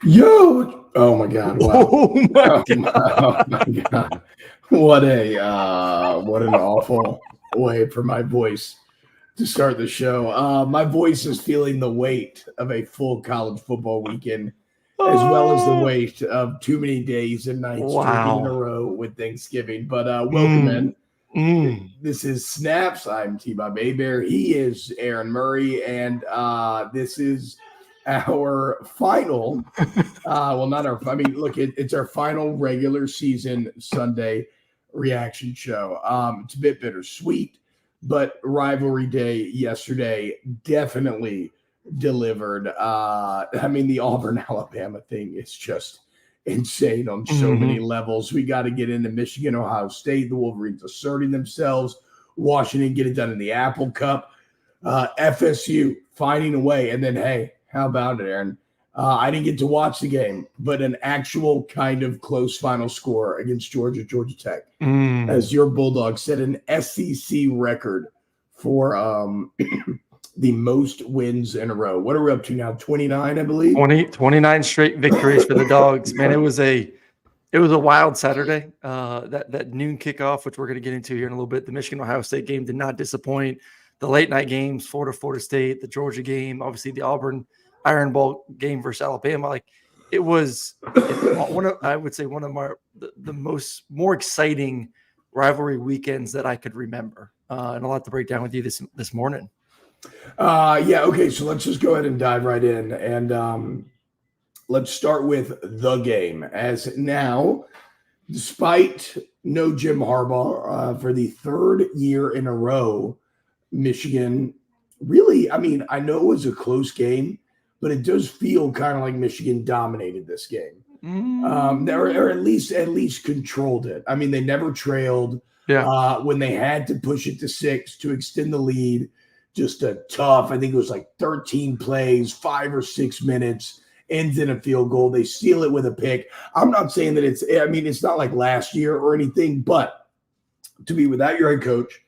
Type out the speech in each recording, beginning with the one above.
Yo! Oh my God! Wow! Oh my Oh my God! What an awful way for my voice to start the show. My voice is feeling the weight of a full college football weekend, as well as the God. weight of too many days and nights drinking in a Wow. row with Thanksgiving. But welcome Mm, in. mm. This is Snaps. I'm T-Bob Hebert. He is Aaron Murray, and this is our final. Well, not our. I mean, look, it's our final regular season Sunday reaction show. It's a bit bittersweet, but rivalry day yesterday definitely delivered. I mean, the Auburn Alabama thing is just insane on so many levels. We got to get into Michigan, Ohio State, the Wolverines asserting themselves, Washington get it done in the Apple Cup, FSU finding a way, and then hey, how about it, Aaron? I didn't get to watch the game, but an actual kind of close final score against Georgia Tech, as your Bulldogs set an SEC record for the most wins in a row. What are we up to now? 29, I believe. 29 straight victories for the Dogs. Man, it was a wild Saturday. That noon kickoff, which we're going to get into here in a little bit. The Michigan Ohio State game did not disappoint. The late night games, Florida State, the Georgia game, obviously the Auburn Iron Bowl game versus Alabama. Like it was one of the more exciting rivalry weekends that I could remember. And a lot to break down with you this morning. Yeah. Okay. So let's just go ahead and dive right in, and let's start with the game. As now, despite no Jim Harbaugh for the third year in a row, Michigan really. I mean, I know it was a close game, but it does feel kind of like Michigan dominated this game, or at least controlled it. I mean, they never trailed. Yeah. When they had to push it to 6 to extend the lead, just a tough. I think it was like 13 plays, 5 or 6 minutes, ends in a field goal. They steal it with a pick. I'm not saying that it's. I mean, it's not like last year or anything, but to be without your head coach.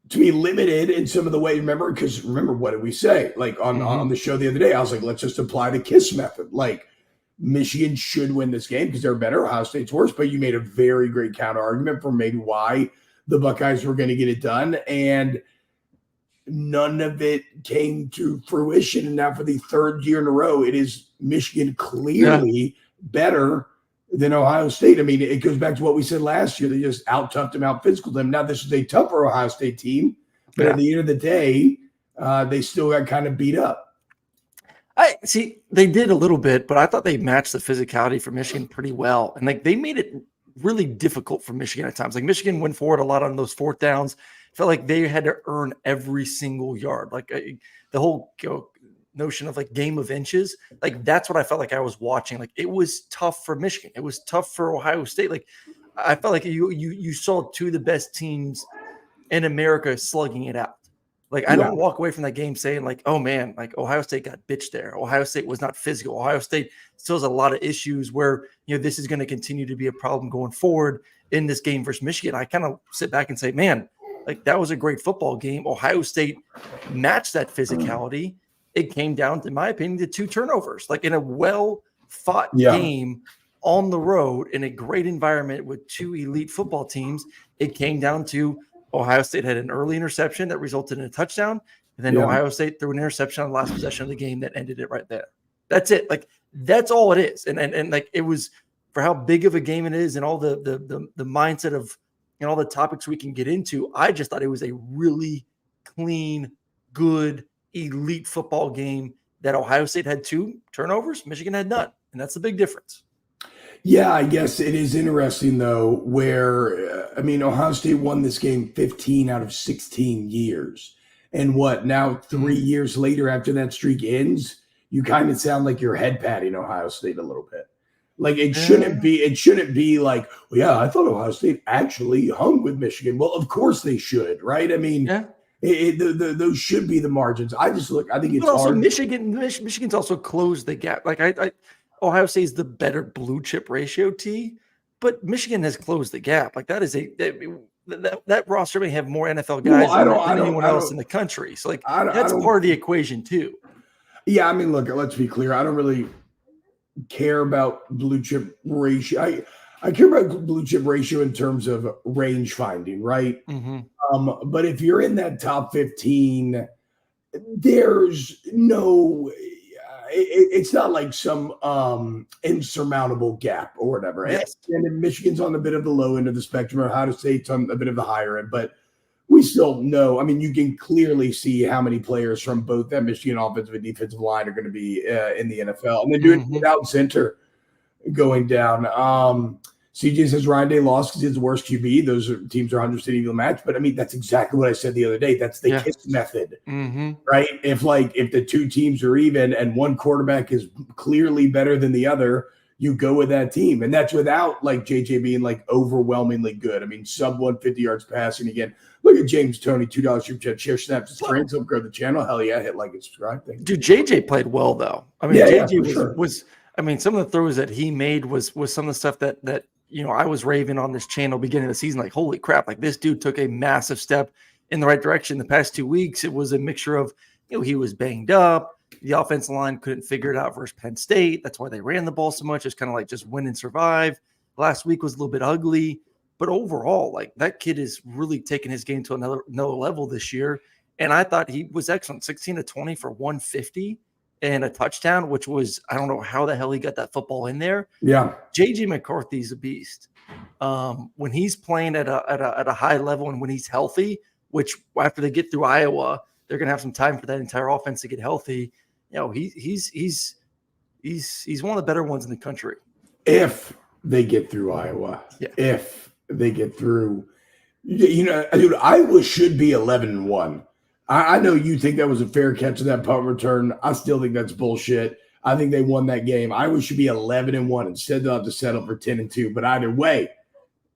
To be limited in some of the way, remember what did we say? Like on the show the other day, I was like, let's just apply the KISS method. Like Michigan should win this game because they're better. Ohio State's worse, but you made a very great counter argument for maybe why the Buckeyes were going to get it done. And none of it came to fruition. And now for the third year in a row, it is Michigan clearly better than Ohio State. I mean, it goes back to what we said last year. They just out-toughed them, out-physicaled them. Now this is a tougher Ohio State team, but at the end of the day, they still got kind of beat up. I see they did a little bit, but I thought they matched the physicality for Michigan pretty well. And like they made it really difficult for Michigan at times. Like Michigan went forward a lot on those fourth downs. Felt like they had to earn every single yard. Like the whole notion of like game of inches, like that's what I felt like I was watching. Like it was tough for Michigan. It was tough for Ohio State. Like I felt like you saw two of the best teams in America slugging it out. Like I don't walk away from that game saying like, oh man, like Ohio State got bitched there. Ohio State was not physical. Ohio State still has a lot of issues where, this is going to continue to be a problem going forward in this game versus Michigan. I kind of sit back and say, man, like that was a great football game. Ohio State matched that physicality. It came down, in my opinion, to 2 turnovers, like in a well-fought game on the road in a great environment with 2 elite football teams. It came down to Ohio State had an early interception that resulted in a touchdown, and then Ohio State threw an interception on the last possession of the game that ended it right there. That's it. Like that's all it is. And like it was for how big of a game it is and all the mindset of all the topics we can get into. I just thought it was a really clean, good, elite football game that Ohio State had 2 turnovers, Michigan had none, and that's the big difference. Yeah, I guess it is interesting though, where Ohio State won this game 15 out of 16 years, and now 3 years later after that streak ends, you kind of sound like you're head patting Ohio State a little bit. Like it shouldn't be like, well, yeah, I thought Ohio State actually hung with Michigan. Well, of course they should, right? I mean. Those should be the margins. I think it's also hard. Michigan's also closed the gap. Like Ohio State is the better blue chip ratio T, but Michigan has closed the gap. Like that is that roster may have more NFL guys than anyone else in the country. So like that's part of the equation too. Yeah, I mean, look, let's be clear. I don't really care about blue chip ratio. I care about blue chip ratio in terms of range finding, right? Mm-hmm. But if you're in that top 15, there's no it's not like some insurmountable gap or whatever. Yes. And Michigan's on a bit of the low end of the spectrum, or Ohio State's on a bit of the higher end, but we still know. I mean, you can clearly see how many players from both that Michigan offensive and defensive line are going to be in the NFL, and they're doing it without center going down. CJ says Ryan Day lost because he's the worst QB. Those teams are 100% equal match. But I mean, that's exactly what I said the other day. That's the KISS method, right? If the two teams are even and one quarterback is clearly better than the other, you go with that team. And that's without like JJ being like overwhelmingly good. I mean, sub 150 yards passing again. Look at James Toney, $2 super chat, share snaps, screens, upgrade the channel. Hell yeah, hit like and subscribe. Thank you. Dude, JJ played well though. I mean, JJ was I mean, some of the throws that he made was some of the stuff that you know, I was raving on this channel beginning of the season, like, holy crap, like this dude took a massive step in the right direction. The past 2 weeks, it was a mixture of, you know, he was banged up. The offensive line couldn't figure it out versus Penn State. That's why they ran the ball so much. It's kind of like just win and survive. Last week was a little bit ugly, but overall, like that kid is really taking his game to another level this year. And I thought he was excellent, 16 to 20 for 150 and a touchdown, which was, I don't know how the hell he got that football in there. Yeah. JJ McCarthy's a beast. When he's playing at a high level and when he's healthy, which after they get through Iowa, they're going to have some time for that entire offense to get healthy. You know, he's one of the better ones in the country. If they get through Iowa, if they get through, you know, dude, Iowa should be 11-1. I know you think that was a fair catch of that punt return. I still think that's bullshit. I think they won that game. Iowa should be 11-1. Instead, they'll have to settle for 10-2. But either way,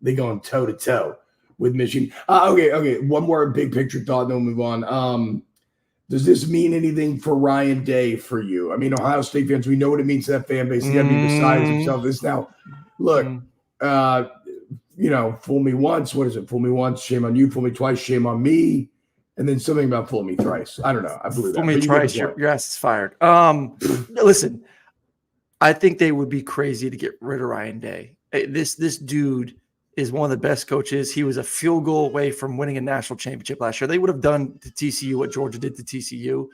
they're going toe-to-toe with Michigan. Okay. One more big picture thought, then we'll move on. Does this mean anything for Ryan Day for you? I mean, Ohio State fans, we know what it means to that fan base. He got to be beside himself. This now, look, you know, fool me once. What is it? Fool me once, shame on you. Fool me twice, shame on me. And then something about fool me thrice. I don't know. I blew that. Fool me twice, your ass is fired. Listen, I think they would be crazy to get rid of Ryan Day. This dude is one of the best coaches. He was a field goal away from winning a national championship last year. They would have done to TCU what Georgia did to TCU.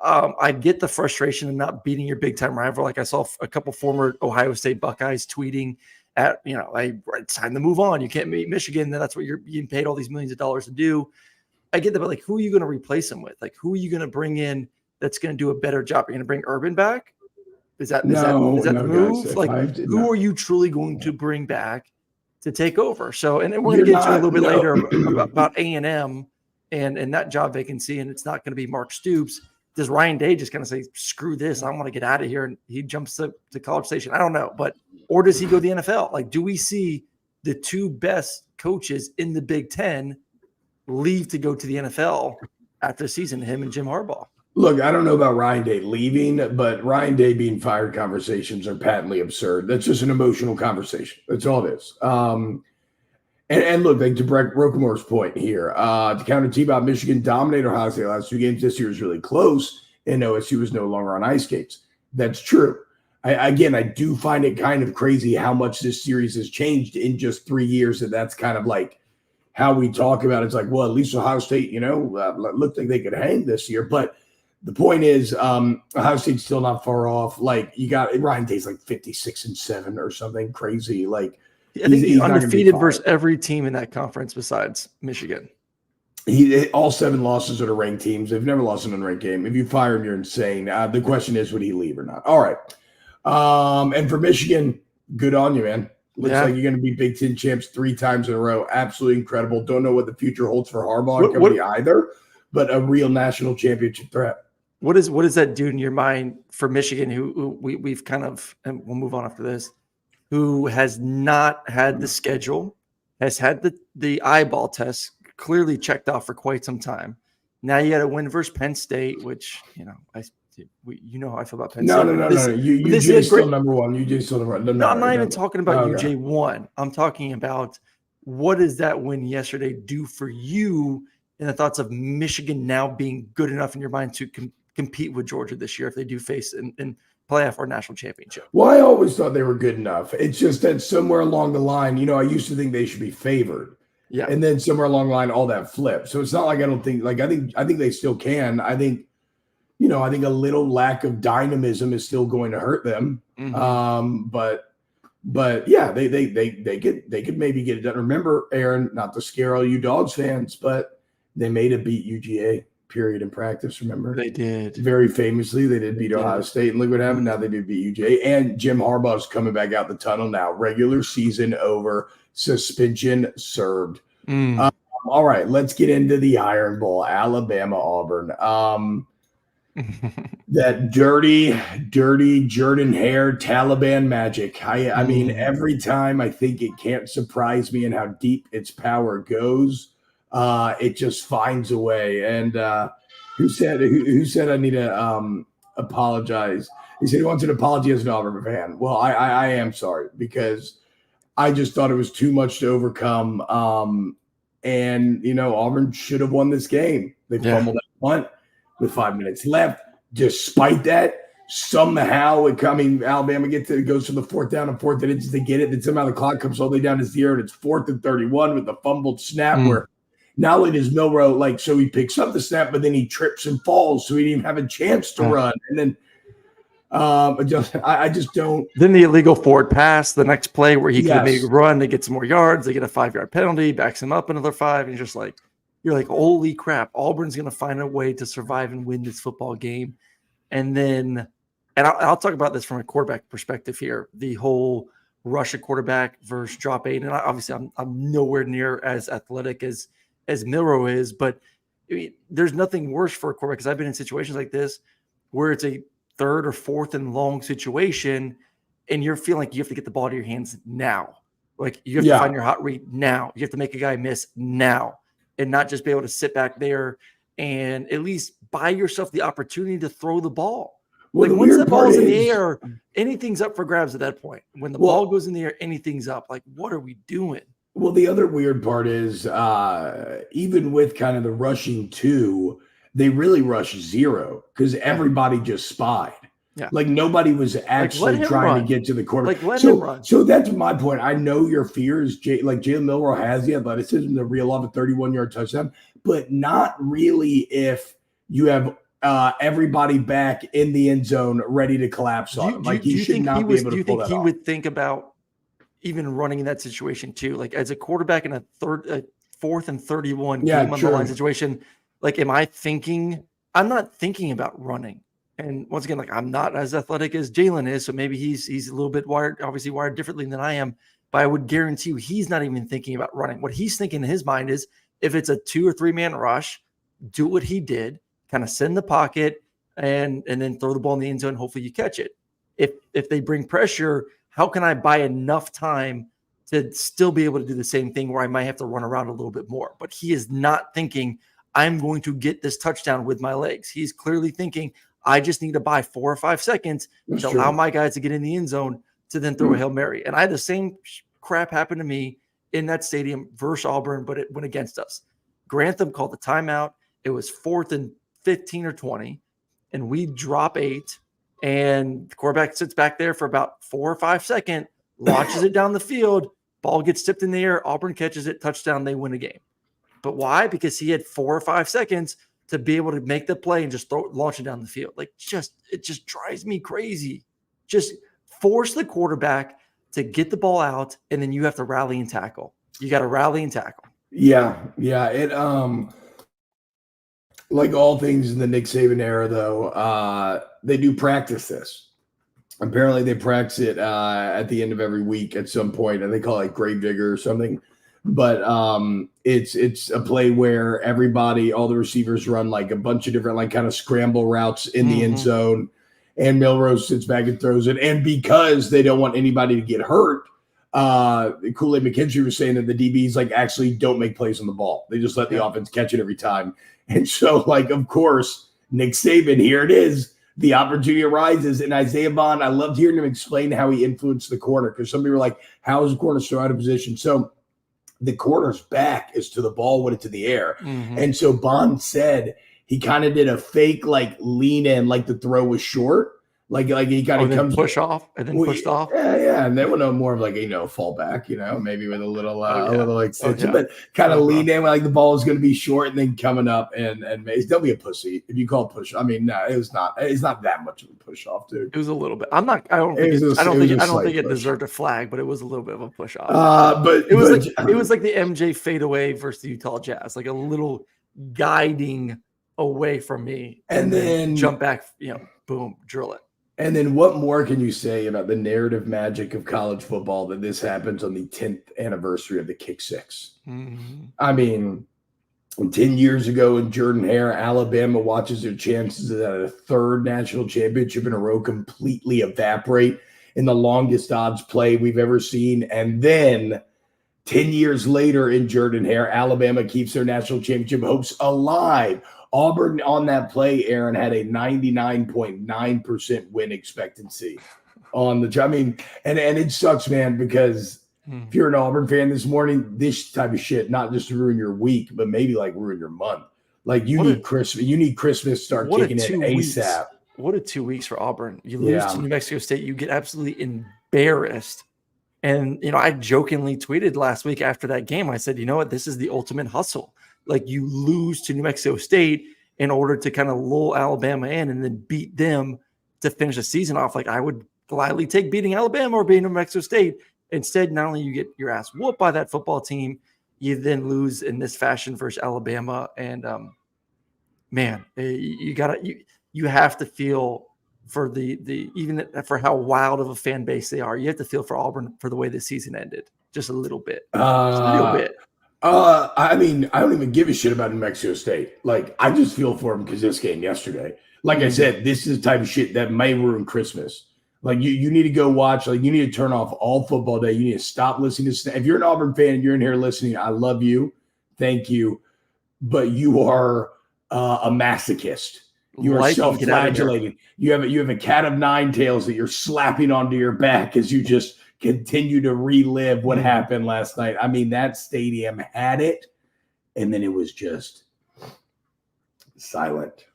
I get the frustration of not beating your big-time rival. Like I saw a couple former Ohio State Buckeyes tweeting at, you know, it's time to move on. You can't beat Michigan. Then that's what you're being paid all these millions of dollars to do. I get that, but like, who are you going to replace him with? Like, who are you going to bring in that's going to do a better job? You're going to bring Urban back? Is that the move? Guys, like, who are you truly going to bring back to take over? So, and then we're going to get into a little bit later about A&M and that job vacancy, and it's not going to be Mark Stoops. Does Ryan Day just kind of say, screw this, I want to get out of here, and he jumps to College Station? I don't know, or does he go to the NFL? Like, do we see the two best coaches in the Big Ten leave to go to the NFL after the season, him and Jim Harbaugh? Look, I don't know about Ryan Day leaving, but Ryan Day being fired conversations are patently absurd. That's just an emotional conversation. That's all it is. And look, like to Brett Roquemore's point here, to counter T-Bob, Michigan dominated Ohio State last 2 games. This year is really close, and OSU is no longer on ice skates. That's true. I do find it kind of crazy how much this series has changed in just 3 years, and that's kind of like how we talk about it. It's like, well, at least Ohio State, you know, looked like they could hang this year. But the point is, Ohio State's still not far off. Like, you got Ryan Day's like 56-7 or something crazy. Like, I think he's undefeated versus every team in that conference besides Michigan. All 7 losses are to ranked teams. They've never lost an unranked game. If you fire him, you're insane. The question is, would he leave or not? All right. And for Michigan, good on you, man. Looks like you're going to be Big Ten champs 3 times in a row. Absolutely incredible. Don't know what the future holds for Harbaugh either, but a real national championship threat. What does that do in your mind for Michigan, who we've kind of, and we'll move on after this, who has not had the schedule, has had the eyeball test clearly checked off for quite some time. Now you got to win versus Penn State, which, you know, you know how I feel about Penn State. No. UJ still number one. UJ still number one. No, I'm not even talking about UJ1. I'm talking about what does that win yesterday do for you in the thoughts of Michigan now being good enough in your mind to compete with Georgia this year if they do face in playoff or national championship. Well, I always thought they were good enough. It's just that somewhere along the line, I used to think they should be favored. Yeah. And then somewhere along the line, all that flipped. So it's not like I don't think, I think they still can. I think, I think a little lack of dynamism is still going to hurt them. Mm-hmm. But yeah, they could maybe get it done. Remember, Aaron, not to scare all you Dogs fans, but they made a beat UGA period in practice. Remember, they did very famously. They did beat Ohio State, and look what happened. Now they did beat UGA, and Jim Harbaugh's coming back out the tunnel now. Regular season over, suspension served. All right, let's get into the Iron Bowl, Alabama Auburn. That dirty Jordan-Hare Taliban magic. I mean, every time I think it can't surprise me in how deep its power goes, it just finds a way. And who said I need to apologize? He said he wants an apology as an Auburn fan. Well, I am sorry because I just thought it was too much to overcome. And Auburn should have won this game. They fumbled that punt with 5 minutes left. Despite that, somehow Alabama goes to the fourth down and fourth and inches to get it. Then somehow the clock comes all the way down to 0, and it's 4th and 31 with the fumbled snap where not only does Milroe, so he picks up the snap, but then he trips and falls, so he didn't even have a chance to run. And then I just don't. Then the illegal forward pass, the next play where he could maybe run, they get some more yards, they get a 5-yard penalty, backs him up another 5, and you're like, holy crap, Auburn's going to find a way to survive and win this football game. And I'll talk about this from a quarterback perspective here, the whole rush a quarterback versus drop 8. And obviously I'm nowhere near as athletic as Milroe is, but there's nothing worse for a quarterback because I've been in situations like this where it's a 3rd or 4th and long situation and you're feeling like you have to get the ball to your hands now. Like you have to find your hot read now. You have to make a guy miss now. And not just be able to sit back there and at least buy yourself the opportunity to throw the ball. Well, like once that ball's in the air, anything's up for grabs at that point. When the ball goes in the air, anything's up. Like, what are we doing? Well, the other weird part is even with kind of the rushing 2, they really rushed 0 because everybody just spied. Yeah. Like nobody was actually trying to get to the quarterback. Let him run. So that's my point. I know your fear is Jalen Milroe has the athleticism to reel off a 31-yard touchdown, but not really if you have everybody back in the end zone ready to collapse on him. Like he should not be able to pull that off. Do you think he would think about even running in that situation too? Like as a quarterback in a 4th and 31 game on the line situation, like am I thinking? I'm not thinking about running. And once again, like I'm not as athletic as Jalen is, so maybe he's a little bit obviously wired differently than I am. But I would guarantee you he's not even thinking about running. What he's thinking in his mind is if it's a 2 or 3 man rush, do what he did, kind of sit in the pocket and then throw the ball in the end zone. Hopefully you catch it. If they bring pressure, how can I buy enough time to still be able to do the same thing where I might have to run around a little bit more? But he is not thinking I'm going to get this touchdown with my legs. He's clearly thinking I just need to buy 4 or 5 seconds to allow my guys to get in the end zone to then throw a Hail Mary. And I had the same crap happen to me in that stadium versus Auburn, but it went against us. Grantham called the timeout. It was 4th and 15 or 20, and we drop 8, and the quarterback sits back there for about 4 or 5 seconds, launches it down the field, ball gets tipped in the air, Auburn catches it, touchdown, they win a game. But why? Because he had 4 or 5 seconds to be able to make the play and just launch it down the field. Like it just drives me crazy. Just force the quarterback to get the ball out, and then you have to rally and tackle. You got to rally and tackle. Yeah. It like all things in the Nick Saban era, though, they do practice this. Apparently, they practice it at the end of every week at some point, and they call it Gravedigger or something. But it's a play where everybody, all the receivers run like a bunch of different like kind of scramble routes in the end zone, and Milroe sits back and throws it. And because they don't want anybody to get hurt, Kool-Aid McKinstry was saying that the DBs like actually don't make plays on the ball. They just let the offense catch it every time. And so, like, of course, Nick Saban, here it is. The opportunity arises. And Isaiah Bond, I loved hearing him explain how he influenced the corner because some people were like, how is the corner so out of position? So the corner's back is to the ball when it's in the air. And so Bond said he kind of did a fake like lean in, like the throw was short. Like he kind of comes push off and then pushed off. Yeah. And then we'll know more of like fallback, maybe with a little a little extension, but kind of lean in like the ball is going to be short and then coming up and don't be a pussy if you call it push. I mean, no, it's not that much of a push off, dude. It was a little bit. I don't think it deserved a flag, but it was a little bit of a push off. But it was like the MJ fadeaway versus the Utah Jazz, like a little guiding away from me and then jump back, boom, drill it. And then what more can you say about the narrative magic of college football that this happens on the 10th anniversary of the Kick Six? Mm-hmm. I mean, 10 years ago in Jordan-Hare, Alabama watches their chances at a third national championship in a row completely evaporate in the longest odds play we've ever seen. And then 10 years later in Jordan-Hare, Alabama keeps their national championship hopes alive. Auburn on that play, Aaron, had a 99.9% win expectancy on the – I mean, and it sucks, man, because if you're an Auburn fan this morning, this type of shit, not just to ruin your week, but maybe like ruin your month. Like you need Christmas to start kicking in ASAP. What a 2 weeks for Auburn. You lose to New Mexico State. You get absolutely embarrassed. And, I jokingly tweeted last week after that game, I said, you know what, this is the ultimate hustle. Like you lose to New Mexico State in order to kind of lull Alabama in and then beat them to finish the season off. Like I would gladly take beating Alabama or beating New Mexico State. Instead, not only you get your ass whooped by that football team, you then lose in this fashion versus Alabama. And man, you have to feel for the even for how wild of a fan base they are. You have to feel for Auburn for the way the season ended, just a little bit. Just a little bit. I mean, I don't even give a shit about New Mexico State. Like, I just feel for them because this game yesterday. Like I said, this is the type of shit that may ruin Christmas. Like, you need to go watch. Like, you need to turn off all football day. You need to stop listening to – if you're an Auburn fan and you're in here listening, I love you. Thank you. But you are a masochist. You are self-flagellating. You have a cat of nine tails that you're slapping onto your back as you just – continue to relive what happened last night. I mean, that stadium had it, and then it was just silent,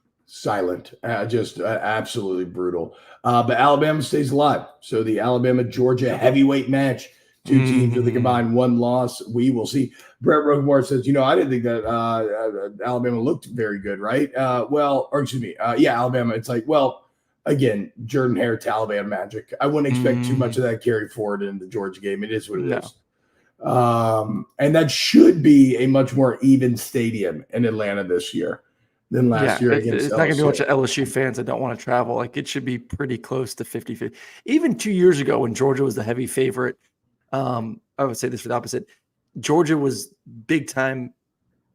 just absolutely brutal. But Alabama stays alive. So the Alabama-Georgia heavyweight match, two teams with a combined one loss. We will see. Brett Roquemore says, I didn't think that Alabama looked very good, right? Alabama. It's like, well, again, Jordan-Hare to Alabama magic. I wouldn't expect too much of that carry forward in the Georgia game. It is what it is. And that should be a much more even stadium in Atlanta this year than last year against it's LSU. Not going to be a bunch of LSU fans that don't want to travel. Like, it should be pretty close to 50-50. Even 2 years ago when Georgia was the heavy favorite, I would say this for the opposite. Georgia was big-time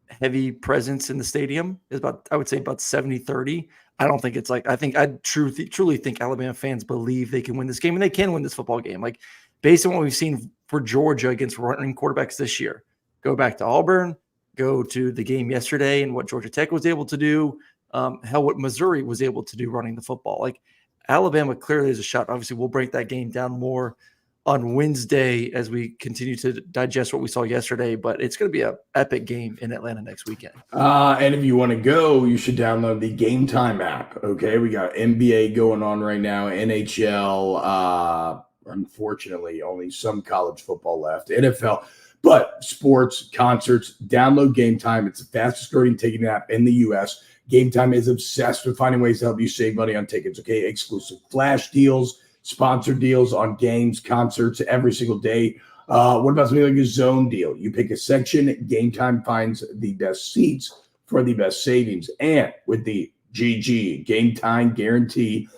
heavy presence in the stadium. Is I would say about 70-30. I don't think it's like, I truly think Alabama fans believe they can win this game and they can win this football game. Like, based on what we've seen for Georgia against running quarterbacks this year, go back to Auburn, go to the game yesterday and what Georgia Tech was able to do, what Missouri was able to do running the football. Like, Alabama clearly is a shot. Obviously, we'll break that game down more on Wednesday as we continue to digest what we saw yesterday, but it's going to be an epic game in Atlanta next weekend. And if you want to go, you should download the Game Time app. Okay, we got NBA going on right now, NHL, unfortunately, only some college football left, NFL, but sports, concerts, download Game Time. It's the fastest growing ticketing app in the U.S. Game Time is obsessed with finding ways to help you save money on tickets, okay? Exclusive flash deals, sponsored deals on games, concerts every single day. What about something like a zone deal? You pick a section, Game Time finds the best seats for the best savings. And with the GG, Game Time guarantee,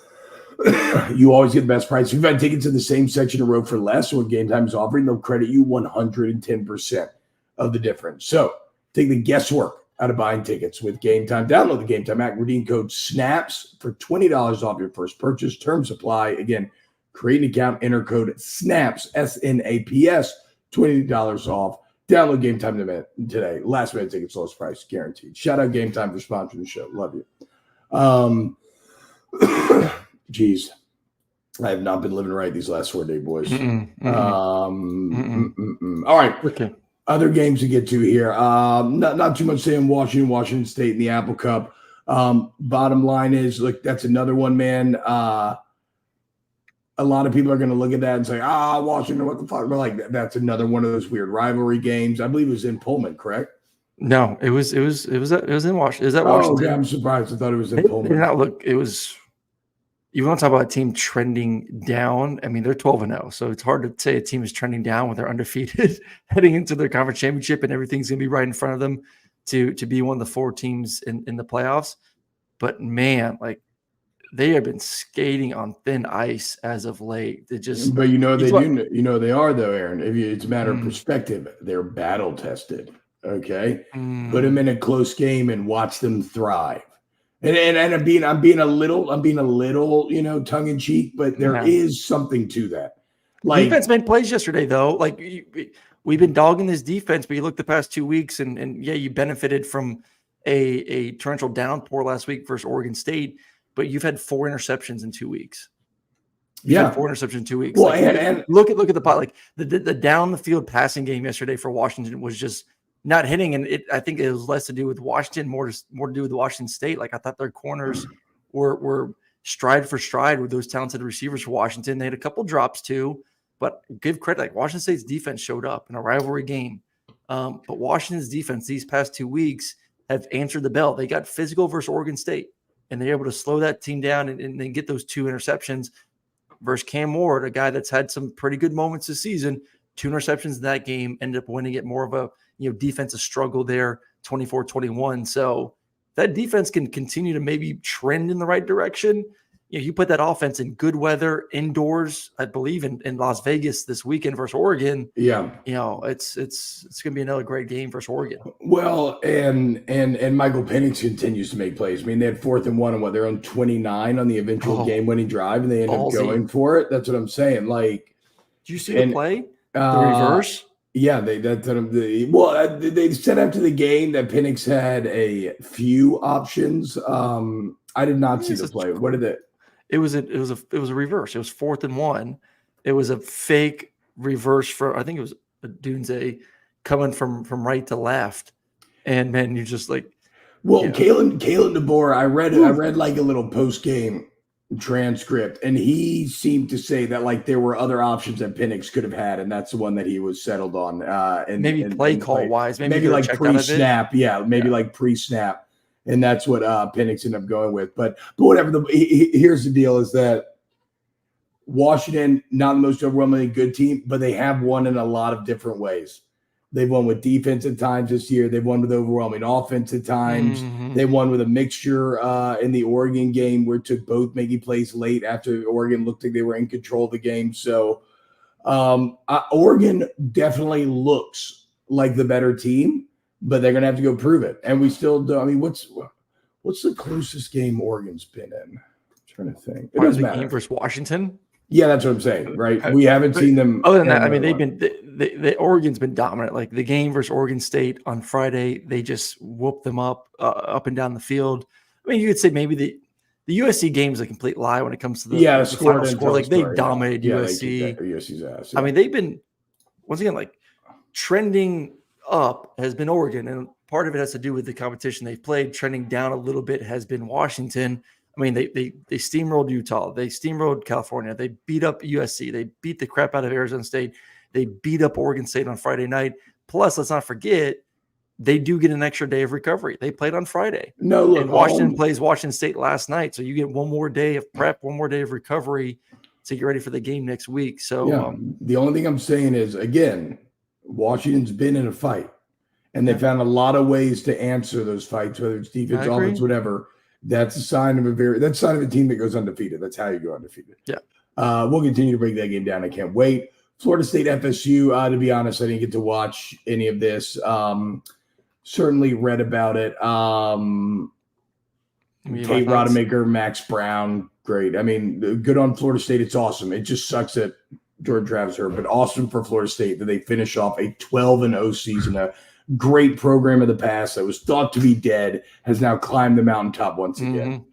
you always get the best price. If you've had tickets in the same section in a row for less, what Game Time is offering, they'll credit you 110% of the difference. So take the guesswork out of buying tickets with Game Time. Download the Game Time app, redeem code SNAPS for $20 off your first purchase. Terms apply. Again, create an account, enter code SNAPS, SNAPS, $20 off. Download Game Time today. Last minute tickets, lowest price, guaranteed. Shout out Game Time for sponsoring the show. Love you. Geez, I have not been living right these last 4 days, boys. All right. Okay. Other games to get to here. Not too much saying Washington State in the Apple Cup. Bottom line is, look, that's another one, man. A lot of people are going to look at that and say, Washington, what the fuck? We're like, that's another one of those weird rivalry games. I believe it was in Pullman, correct? No, it was in Washington. It was at Washington. Oh, okay, I'm surprised. I thought it was in Pullman. They did not look. It was. You want to talk about a team trending down? I mean, they're 12-0, so it's hard to say a team is trending down when they're undefeated heading into their conference championship and everything's going to be right in front of them to be one of the 4 teams in the playoffs. But man, like, they have been skating on thin ice as of late. They just, but they do. They are, though, Aaron. It's a matter of perspective. They're battle tested. Okay, put them in a close game and watch them thrive. And I'm being a little, tongue in cheek, but there is something to that. Like, defense made plays yesterday, though. Like, we've been dogging this defense, but you look the past 2 weeks, and you benefited from a torrential downpour last week versus Oregon State. But you've had 4 interceptions in 2 weeks. You've had 4 interceptions in 2 weeks. Well, and look at the pot. Like, the down the field passing game yesterday for Washington was just not hitting, and I think it was less to do with Washington, more to do with Washington State. Like, I thought their corners were stride for stride with those talented receivers for Washington. They had a couple drops too, but give credit. Like, Washington State's defense showed up in a rivalry game, but Washington's defense these past 2 weeks have answered the bell. They got physical versus Oregon State, and they're able to slow that team down and then get those 2 interceptions versus Cam Ward, a guy that's had some pretty good moments this season. 2 interceptions in that game, ended up winning it. More of a defensive struggle there, 24-21. So that defense can continue to maybe trend in the right direction. You put that offense in good weather indoors, I believe in Las Vegas this weekend versus Oregon. Yeah. It's going to be another great game versus Oregon. Well, and Michael Penix continues to make plays. I mean, they had 4th and 1 on their own 29 on the eventual game-winning drive, and they ended up going for it. That's what I'm saying. Like, did you see the play? The reverse? Yeah, they said after the game that Penix had a few options. I did not see the play. What did it? It was a reverse. It was 4th and 1. It was a fake reverse for, I think it was a Dunze coming from right to left, and man, you just like. Well, Kalen DeBoer, I read like a little post game transcript, and he seemed to say that like there were other options that Penix could have had, and that's the one that he was settled on. And maybe play call wise, maybe like pre-snap, like pre-snap, and that's what Penix ended up going with. But whatever. Here's the deal: is that Washington, not the most overwhelmingly good team, but they have won in a lot of different ways. They've won with defense at times this year. They've won with overwhelming offense at times. They won with a mixture in the Oregon game where it took both making plays late after Oregon looked like they were in control of the game. So Oregon definitely looks like the better team, but they're going to have to go prove it. And we still do. I mean, what's the closest game Oregon's been in? I'm trying to think. It doesn't matter. Game versus Washington? Yeah, that's what I'm saying, right? We haven't seen them. Other than that, I mean, Oregon's been dominant. Like the game versus Oregon State on Friday, they just whooped them up and down the field. I mean, you could say maybe the USC game is a complete lie when it comes to the final score. Like they dominated USC. USC's ass. I mean, they've been once again like trending up has been Oregon, and part of it has to do with the competition they've played. Trending down a little bit has been Washington. I mean, they steamrolled Utah. They steamrolled California. They beat up USC. They beat the crap out of Arizona State. They beat up Oregon State on Friday night. Plus, let's not forget, they do get an extra day of recovery. They played on Friday. No, look, and Washington plays Washington State last night. So you get one more day of prep, one more day of recovery to get ready for the game next week. So the only thing I'm saying is, again, Washington's been in a fight, and they found a lot of ways to answer those fights, whether it's defense, offense, whatever. That's a sign of a team that goes undefeated. That's how you go undefeated. Yeah. We'll continue to break that game down. I can't wait. Florida State FSU. To be honest, I didn't get to watch any of this. Certainly read about it. Tate Rodemaker, Max Brown, great. I mean, good on Florida State. It's awesome. It just sucks that Jordan Travis hurt, but awesome for Florida State that they finish off a 12-0 season. A great program of the past that was thought to be dead has now climbed the mountaintop once again.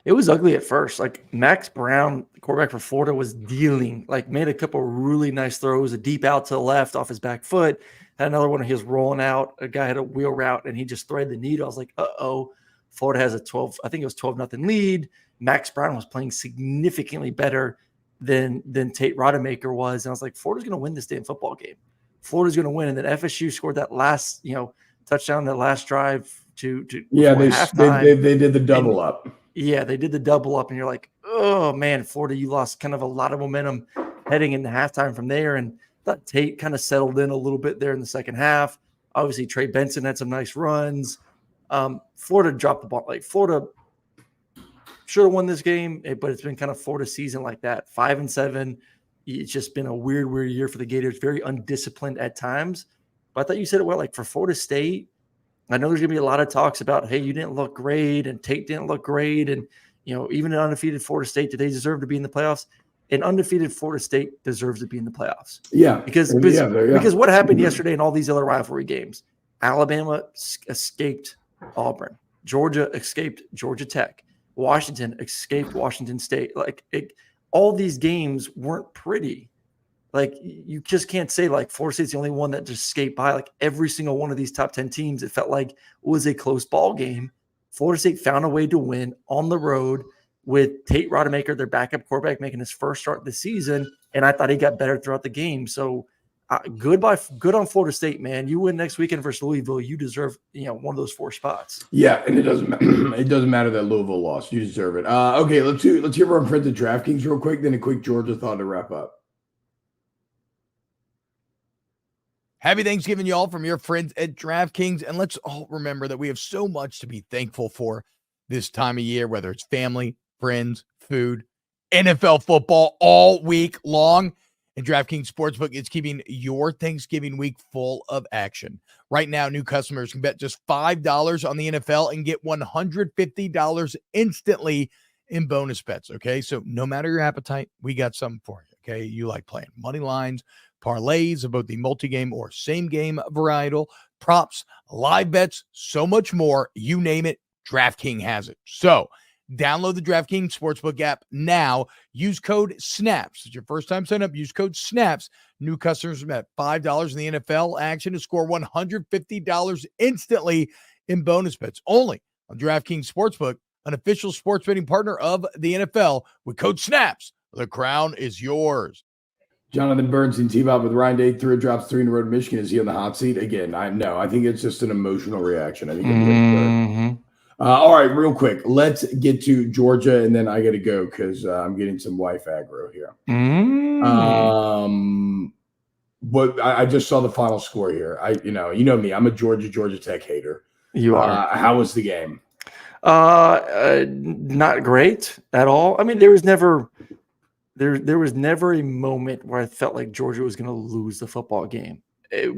It was ugly at first. Like Max Brown, the quarterback for Florida, was dealing, like made a couple really nice throws, a deep out to the left off his back foot. Had another one of his rolling out. A guy had a wheel route and he just threaded the needle. I was like, Florida has a 12, I think it was 12-0 lead. Max Brown was playing significantly better than Tate Rodemaker was. And I was like, Florida's going to win this damn football game. Florida's going to win. And then FSU scored that last, touchdown, that last drive to halftime. They did the double up. Yeah, they did the double up. And you're like, oh, man, Florida, you lost kind of a lot of momentum heading into halftime from there. And I thought Tate kind of settled in a little bit there in the second half. Obviously, Trey Benson had some nice runs. Florida dropped the ball. Like, Florida should have won this game, but it's been kind of Florida season like that. 5-7. It's just been a weird year for the Gators. Very undisciplined at times. But I thought you said it well. Like, for Florida State, I know there's going to be a lot of talks about, hey, you didn't look great, and Tate didn't look great. And, even an undefeated Florida State, do they deserve to be in the playoffs? An undefeated Florida State deserves to be in the playoffs. Yeah. Because what happened yesterday in all these other rivalry games? Alabama escaped Auburn. Georgia escaped Georgia Tech. Washington escaped Washington State. All these games weren't pretty. Like, you just can't say, like, Florida State's the only one that just escaped by. Like, every single one of these top 10 teams, it felt like was a close ball game. Florida State found a way to win on the road with Tate Rodemaker, their backup quarterback, making his first start this season, and I thought he got better throughout the game. So good on Florida State, man. You win next weekend versus Louisville, you deserve one of those 4 spots. Yeah, and it doesn't matter that Louisville lost. You deserve it. Okay, let's hear from our friends at DraftKings real quick. Then a quick Georgia thought to wrap up. Happy Thanksgiving, y'all, from your friends at DraftKings. And let's all remember that we have so much to be thankful for this time of year, whether it's family, friends, food, NFL football all week long. And DraftKings Sportsbook is keeping your Thanksgiving week full of action. Right now, new customers can bet just $5 on the NFL and get $150 instantly in bonus bets, okay? So no matter your appetite, we got something for you, okay? You like playing money lines, parlays of both the multi-game or same-game varietal, props, live bets, so much more. You name it, DraftKings has it. So download the DraftKings Sportsbook app now. Use code SNAPS. It's your first time sign up. Use code SNAPS. New customers bet $5 in the NFL action to score $150 instantly in bonus bets. Only on DraftKings Sportsbook, an official sports betting partner of the NFL. With code SNAPS, the crown is yours. Jonathan Bernstein, T-Bob with Ryan Day. Drops 3 in a row to Michigan. Is he on the hot seat? Again, I think it's just an emotional reaction. I think all right, real quick. Let's get to Georgia, and then I got to go because I'm getting some wife aggro here. But I just saw the final score here. You know me. I'm a Georgia Tech hater. You are. How was the game? Not great at all. I mean, there was never a moment where I felt like Georgia was going to lose the football game.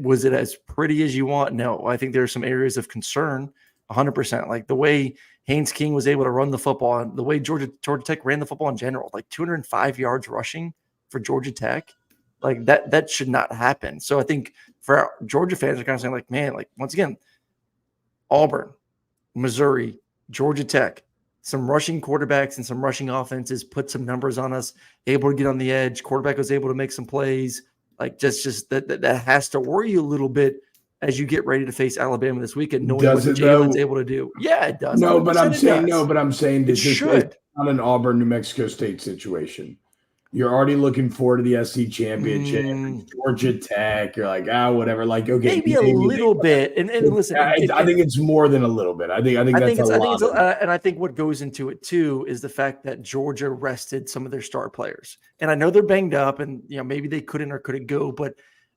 Was it as pretty as you want? No. I think there are some areas of concern. 100%. Like the way Haynes King was able to run the football, and the way Georgia Tech ran the football in general, like 205 yards rushing for Georgia Tech, like that should not happen. So I think for our Georgia fans are kind of saying, like, man, like, once again, Auburn, Missouri, Georgia Tech, some rushing quarterbacks and some rushing offenses put some numbers on us, able to get on the edge. Quarterback was able to make some plays. Like just that has to worry you a little bit as you get ready to face Alabama this weekend, knowing what Jalen's able to do. Yeah, it does. No, but I'm saying this is should. not an Auburn, New Mexico State situation. You're already looking forward to the SC Championship, Georgia Tech. You're like, whatever. Like, okay, maybe a little bit. And listen, I think it's more than a little bit. I think that's a lot. And I think what goes into it too is the fact that Georgia rested some of their star players. And I know they're banged up, and maybe they couldn't go. But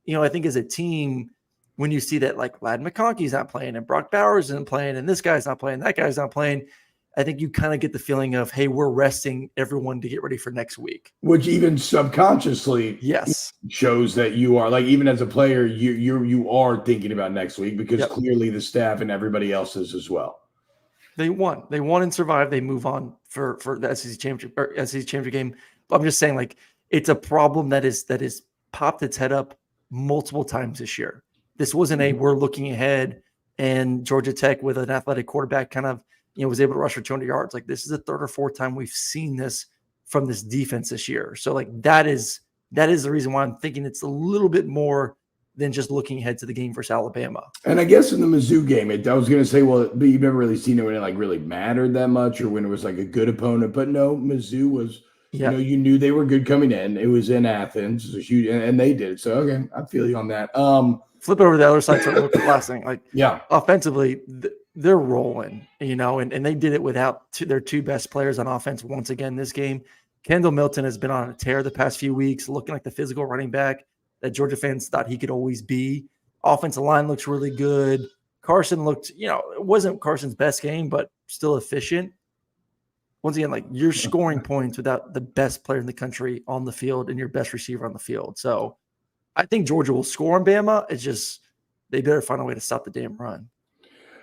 I think as a team, when you see that, like, Ladd McConkey's not playing and Brock Bowers isn't playing and this guy's not playing, that guy's not playing, I think you kind of get the feeling of, hey, we're resting everyone to get ready for next week. Which even subconsciously shows that you are, like, even as a player, you are thinking about next week, because clearly the staff and everybody else is as well. They won and survived. They move on for the SEC championship game. But I'm just saying, like, it's a problem that is popped its head up multiple times this year. This wasn't we're looking ahead, and Georgia Tech with an athletic quarterback kind of, was able to rush for 200 yards. Like, this is the 3rd or 4th time we've seen this from this defense this year. So, like, that is the reason why I'm thinking it's a little bit more than just looking ahead to the game versus Alabama. And I guess in the Mizzou game, I was going to say, well, but you've never really seen it when it like really mattered that much or when it was like a good opponent. But no, Mizzou was, you knew they were good coming in. It was in Athens, it was huge, and they did. So, okay, I feel you on that. Flip it over to the other side. So look at the last thing. Like, offensively, they're rolling, and they did it without their two best players on offense once again this game. Kendall Milton has been on a tear the past few weeks, looking like the physical running back that Georgia fans thought he could always be. Offensive line looks really good. Carson looked, it wasn't Carson's best game, but still efficient. Once again, like, you're scoring points without the best player in the country on the field and your best receiver on the field. So I think Georgia will score on Bama. It's just they better find a way to stop the damn run.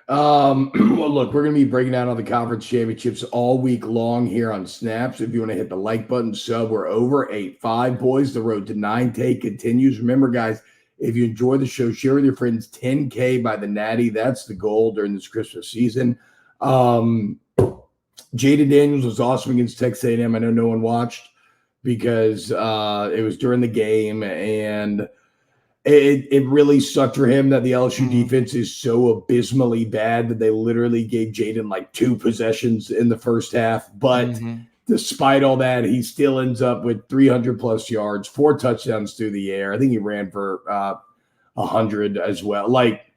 Well, look, we're going to be breaking down all the conference championships all week long here on Snaps. If you want to hit the like button, sub, we're over 8-5, boys. The road to 9K continues. Remember, guys, if you enjoy the show, share with your friends. 10K by the Natty. That's the goal during this Christmas season. Jaden Daniels was awesome against Texas A&M. I know no one watched because it was during the game, and it really sucked for him that the LSU defense is so abysmally bad that they literally gave Jaden like 2 possessions in the first half. But despite all that, he still ends up with 300+ yards, 4 touchdowns through the air. I think he ran for 100 as well. Like,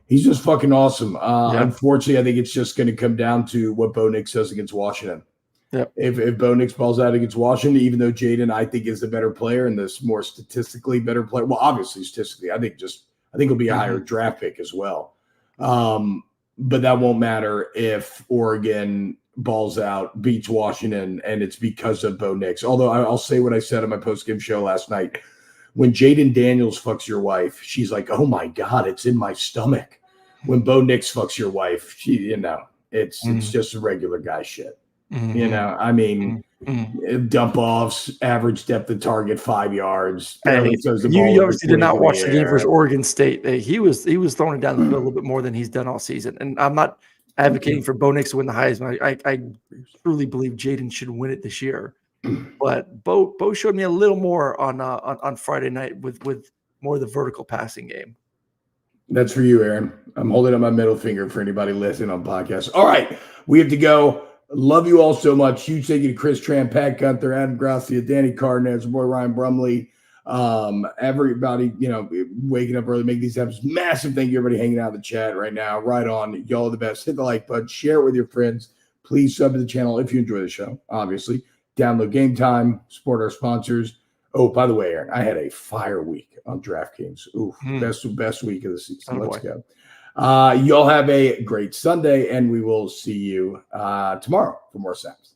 he's just fucking awesome. Unfortunately, I think it's just going to come down to what Bo Nix does against Washington. Yep. If Bo Nix balls out against Washington, even though Jaden, I think, is the better player and this more statistically better player. Well, obviously, statistically, I think he'll be a higher draft pick as well. But that won't matter if Oregon balls out, beats Washington, and it's because of Bo Nix. Although I'll say what I said on my post-game show last night. When Jaden Daniels fucks your wife, she's like, "Oh my God, it's in my stomach." When Bo Nix fucks your wife, it's just a regular guy shit. Dump offs, average depth of target 5 yards. You obviously did not watch the game versus Oregon State. He was throwing it down the field a little bit more than he's done all season. And I'm not advocating for Bo Nix to win the Heisman. I truly believe Jaden should win it this year. But Bo showed me a little more on Friday night with more of the vertical passing game. That's for you, Aaron. I'm holding up my middle finger for anybody listening on podcasts. All right, we have to go. Love you all so much. Huge thank you to Chris Tran, Pat Gunther, Adam Gracia, Danny Cardenas, boy Ryan Brumley, everybody, waking up early, making these episodes. Massive thank you, everybody hanging out in the chat right now. Right on. Y'all are the best. Hit the like button. Share it with your friends. Please sub to the channel if you enjoy the show, obviously. Download Game Time. Support our sponsors. Oh, by the way, Aaron, I had a fire week on DraftKings. Ooh, best week of the season. Let's go. Y'all have a great Sunday, and we will see you tomorrow for more Snaps.